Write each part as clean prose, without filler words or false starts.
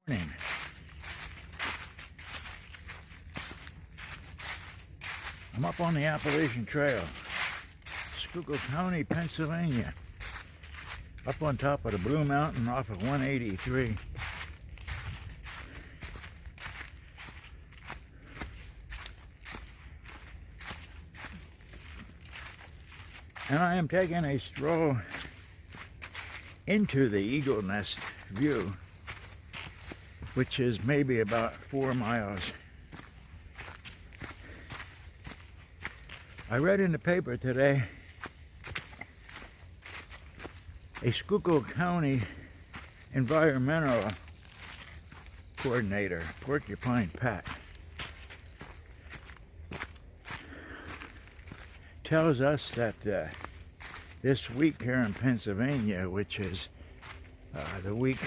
Morning. I'm up on the Appalachian Trail, Schuylkill County, Pennsylvania, up on top of the Blue Mountain off of 183. And I am taking a stroll into the Eagle Nest view, which is maybe about 4 miles. I read in the paper today a Schuylkill County environmental coordinator, Porcupine Pat, tells us that this week here in Pennsylvania, which is the week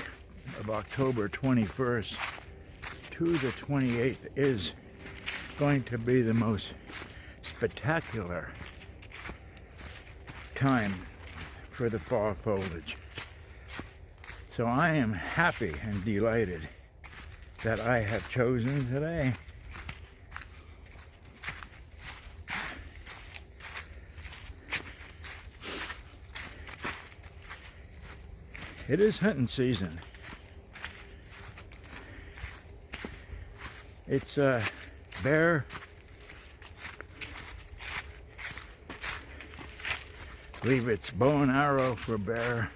of October 21st to the 28th, is going to be the most spectacular time for the fall foliage. So I am happy and delighted that I have chosen today. It is hunting season. It's bear, I believe it's bow and arrow for bear,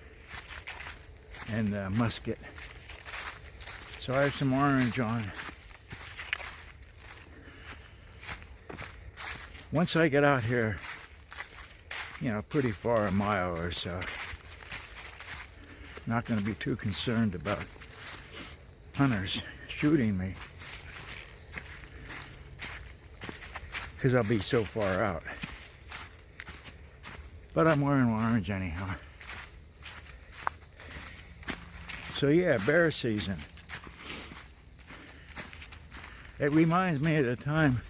and musket. So I have some orange on. Once I get out here, pretty far, a mile or so, not going to be too concerned about hunters shooting me, because I'll be so far out. But I'm wearing orange anyhow. So yeah, bear season. It reminds me of the time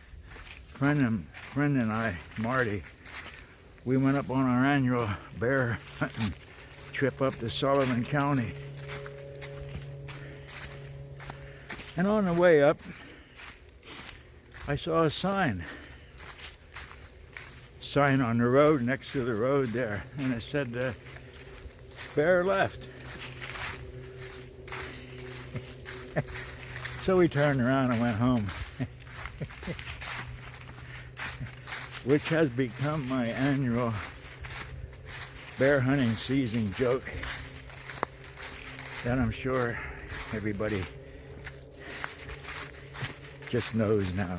friend and I, Marty, we went up on our annual bear hunting trip up to Sullivan County. And on the way up, I saw a sign on the road, next to the road there, and it said bear left. So we turned around and went home, which has become my annual bear hunting season joke that I'm sure everybody just knows now,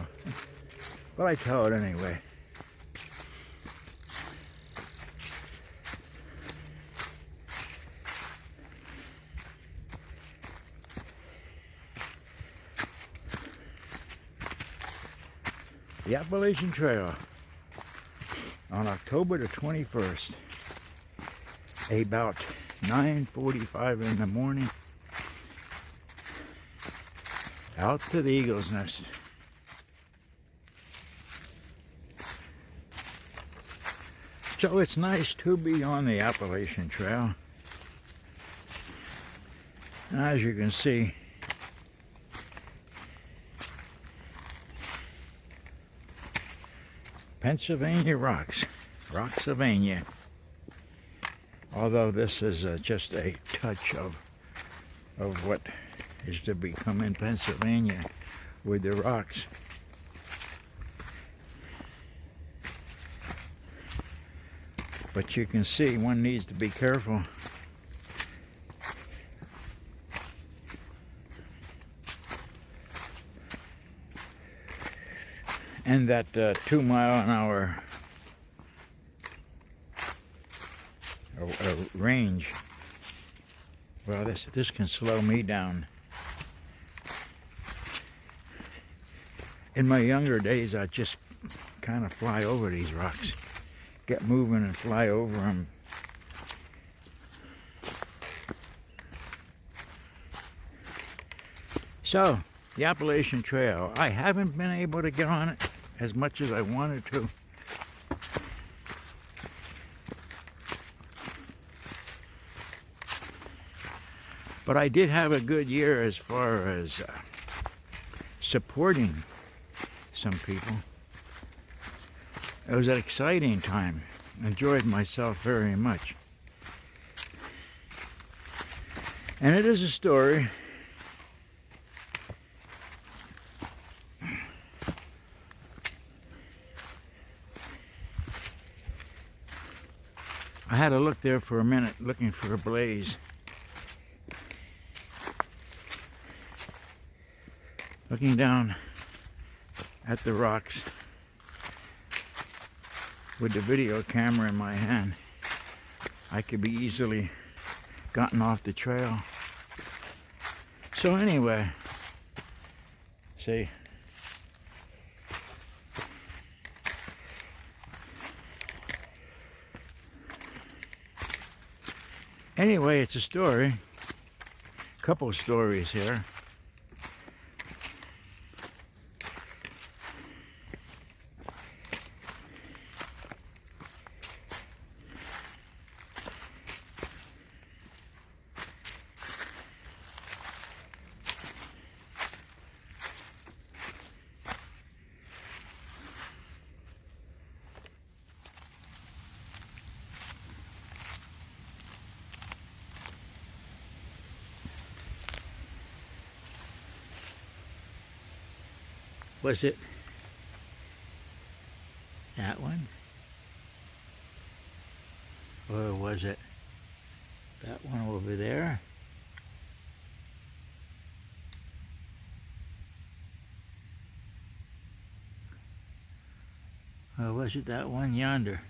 but I tell it anyway. The Appalachian Trail on October the 21st, about 9:45 in the morning, out to the Eagle's Nest. So it's nice to be on the Appalachian Trail. And as you can see, Pennsylvania rocks, Rocksylvania. Although this is just a touch of what is to become in Pennsylvania with the rocks. But you can see one needs to be careful. And that 2 mile an hour range, well, this can slow me down. In my younger days, I'd just kind of fly over these rocks, get moving and fly over them. So, the Appalachian Trail, I haven't been able to get on it as much as I wanted to. But But I did have a good year as far as supporting some people. It was an exciting time. Enjoyed myself very much. And it is a story. I had to look there for a minute looking for a blaze. Looking down at the rocks with the video camera in my hand, I could be easily gotten off the trail. So anyway, see, anyway, it's a story, couple of stories here. Was it that one? Or was it that one over there? Or was it that one yonder?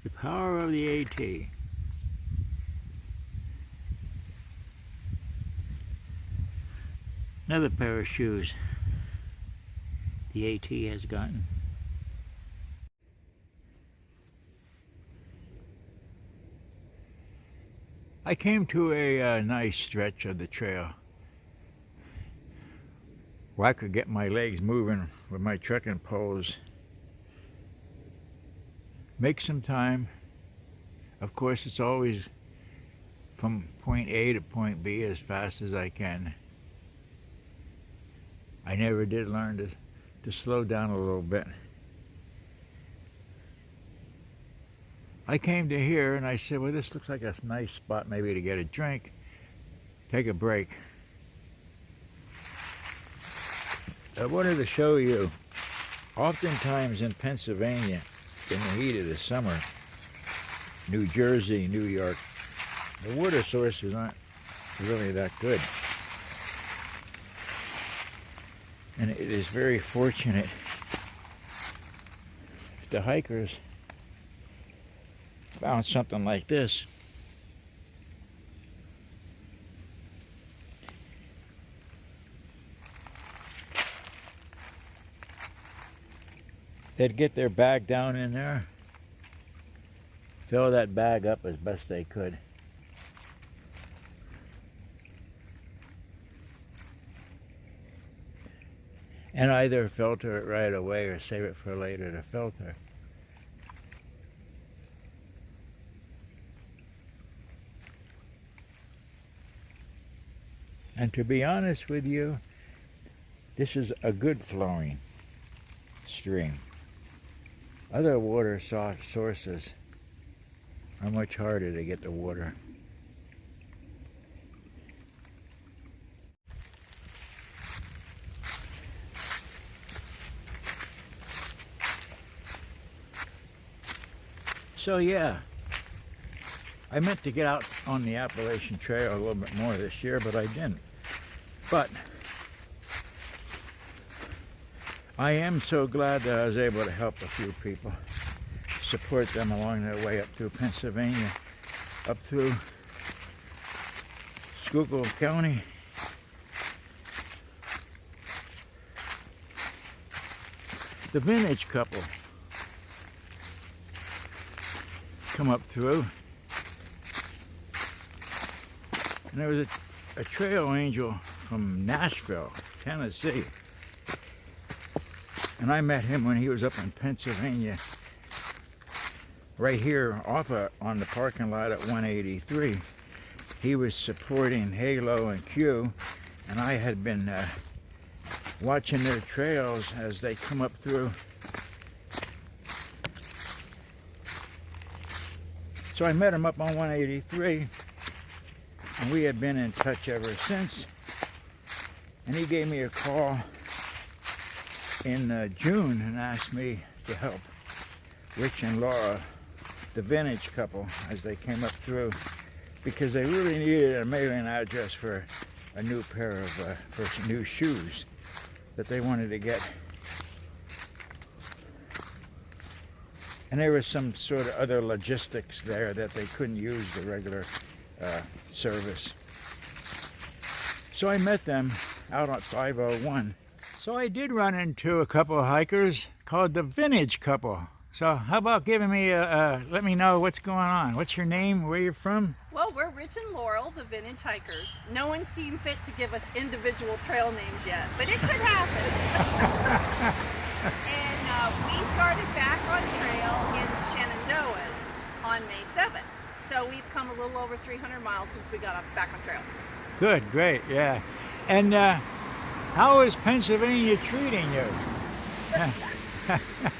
The power of the AT. Another pair of shoes the AT has gotten. I came to a nice stretch of the trail where I could get my legs moving with my trekking poles. Make some time. Of course, it's always from point A to point B as fast as I can. I never did learn to slow down a little bit. I came to here and I said, well, this looks like a nice spot maybe to get a drink, take a break. I wanted to show you, oftentimes in Pennsylvania, in the heat of the summer, New Jersey, New York, the water sources aren't really that good. And it is very fortunate if the hikers found something like this. They'd get their bag down in there, fill that bag up as best they could. And either filter it right away or save it for later to filter. And to be honest with you, this is a good flowing stream. Other water sources are much harder to get the water. So yeah, I meant to get out on the Appalachian Trail a little bit more this year, but I didn't. But I am so glad that I was able to help a few people, support them along their way up through Pennsylvania, up through Schuylkill County. The vintage couple come up through, and there was a trail angel from Nashville, Tennessee, and I met him when he was up in Pennsylvania right here on the parking lot at 183. He was supporting Halo and Q, and I had been watching their trails as they come up through. So I met him up on 183, and we had been in touch ever since. And he gave me a call in June and asked me to help Rich and Laura, the vintage couple, as they came up through, because they really needed a mailing address for a new pair of for new shoes that they wanted to get. And there was some sort of other logistics there that they couldn't use the regular service. So I met them out on 501. So I did run into a couple of hikers called the Vintage Couple. So how about giving me let me know what's going on. What's your name? Where you're from? Well, we're Rich and Laurel, the Vintage Hikers. No one seemed fit to give us individual trail names yet, but it could happen. And we started back on trail in Shenandoahs on May 7th. So we've come a little over 300 miles since we got back on trail. Good, great, yeah. And how is Pennsylvania treating you?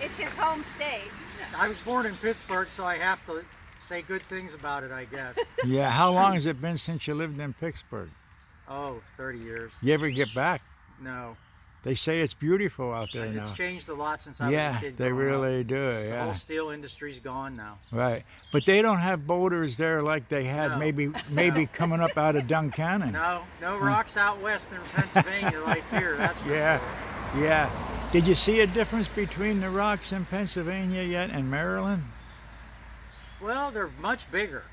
It's his home state. I was born in Pittsburgh, so I have to say good things about it, I guess. Yeah, how long has it been since you lived in Pittsburgh? Oh, 30 years. You ever get back? No. They say it's beautiful out there now. It's changed a lot since I was a Yeah, kid. they really up. do, The yeah. whole steel industry's gone now. Right, but they don't have boulders there like they had No. maybe coming up out of Duncannon. No rocks out west in Pennsylvania like here, that's for Yeah, sure. yeah. Did you see a difference between the rocks in Pennsylvania yet and Maryland? Well, they're much bigger.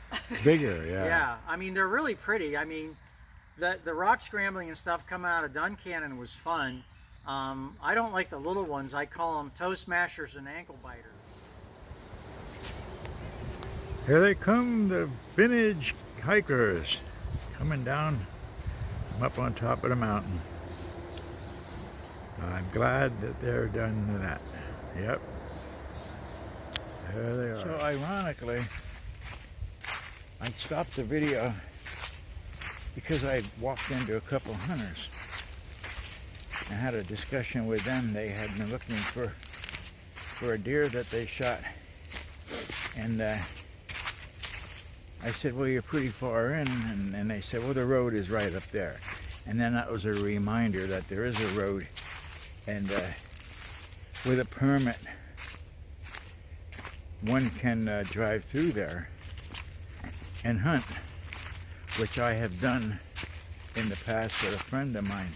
Bigger, yeah. Yeah, I mean, they're really pretty. I mean, the rock scrambling and stuff coming out of Duncannon was fun. I don't like the little ones. I call them toe smashers and ankle biters. Here they come, the Vintage Hikers, coming down from up on top of the mountain. I'm glad that they're done to that. Yep. There they are. So ironically, I stopped the video because I walked into a couple of hunters. I had a discussion with them. They had been looking for a deer that they shot. And I said, well, you're pretty far in. And they said, well, the road is right up there. And then that was a reminder that there is a road. And with a permit, one can drive through there and hunt, which I have done in the past with a friend of mine.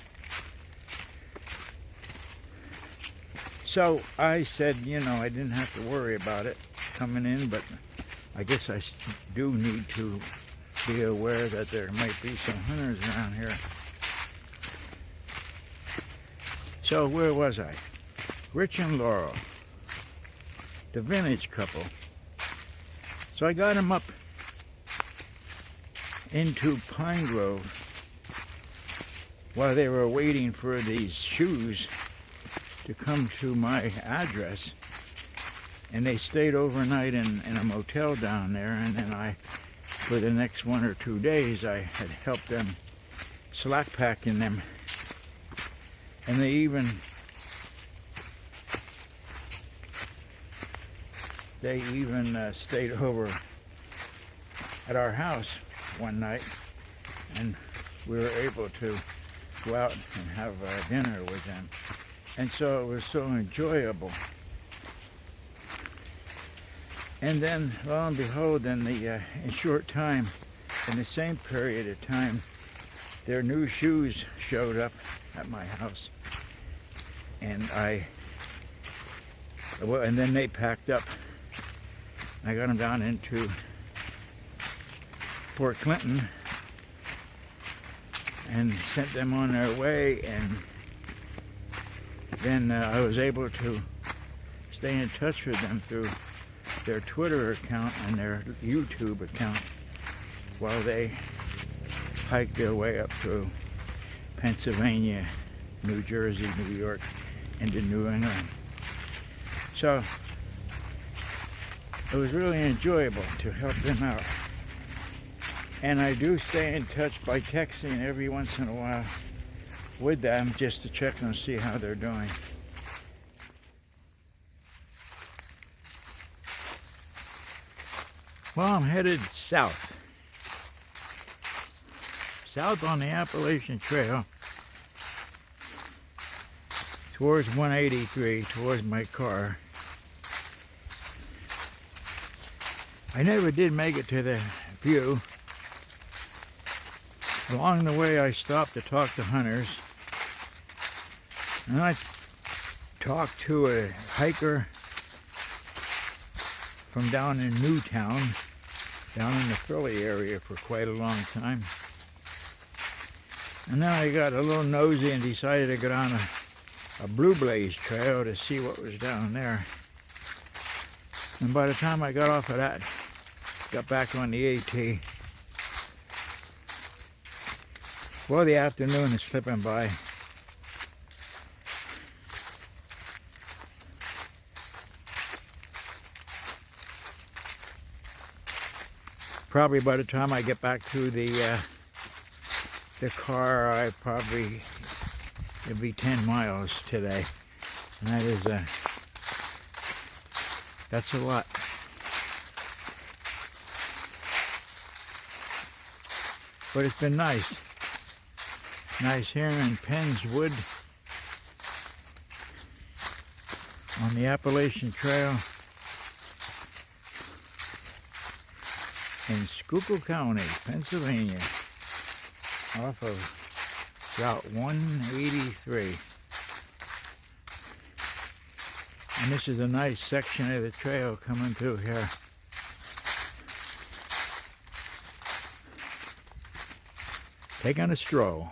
So I said, you know, I didn't have to worry about it coming in, but I guess I do need to be aware that there might be some hunters around here. So where was I? Rich and Laurel, the Vintage Couple. So I got them up into Pine Grove while they were waiting for these shoes to come to my address, and they stayed overnight in a motel down there. And then for the next 1 or 2 days, I had helped them slack packing them, and they even stayed over at our house one night, and we were able to go out and have dinner with them. And so it was so enjoyable. And then, lo and behold, in short time, in the same period of time, their new shoes showed up at my house. And and then they packed up. I got them down into Fort Clinton and sent them on their way, and then I was able to stay in touch with them through their Twitter account and their YouTube account while they hiked their way up through Pennsylvania, New Jersey, New York, into New England. So it was really enjoyable to help them out. And I do stay in touch by texting every once in a while with them just to check and see how they're doing. Well, I'm headed south. South on the Appalachian Trail towards 183, towards my car. I never did make it to the view. Along the way I stopped to talk to hunters. And I talked to a hiker from down in Newtown, down in the Philly area for quite a long time. And then I got a little nosy and decided to go down a Blue Blaze trail to see what was down there. And by the time I got off of that, got back on the AT, well, the afternoon is slipping by. Probably by the time I get back to the car, it'll be 10 miles today, and that is that's a lot. But it's been nice here in Penn's Wood on the Appalachian Trail in Schuylkill County, Pennsylvania, off of Route 183. And this is a nice section of the trail coming through here. Taking a stroll.